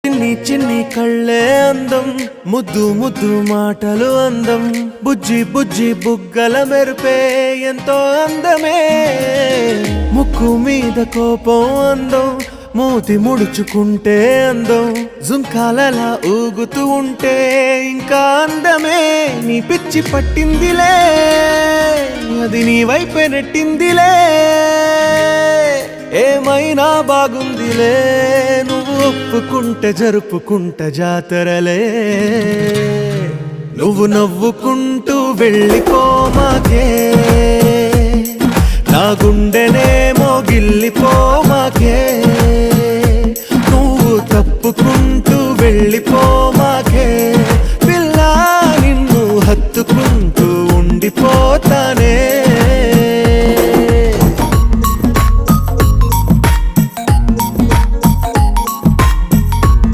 చిన్ని చిన్ని కళ్ళే అందం, ముద్దు ముద్దు మాటలు అందం, బుజ్జి బుజ్జి బుగ్గల మెరుపే ఎంతో అందమే. ముక్కు మీద కోపం అందం, మూతి ముడుచుకుంటే అందం, జుంకాలలా ఊగుతూ ఉంటే ఇంకా అందమే. నీ పిచ్చి పట్టిందిలే, అది నీ వైపే నెట్టిందిలే. ఏమైనా బాగుందిలే, నువ్వు ఒప్పుకుంటే జరుపుకుంట జాతరలే. నువ్వు నవ్వుకుంటూ వెళ్ళిపోమాకే, నా గుండెనేమో గిల్లిపోమాకే. నువ్వు తప్పుకుంటూ వెళ్ళిపో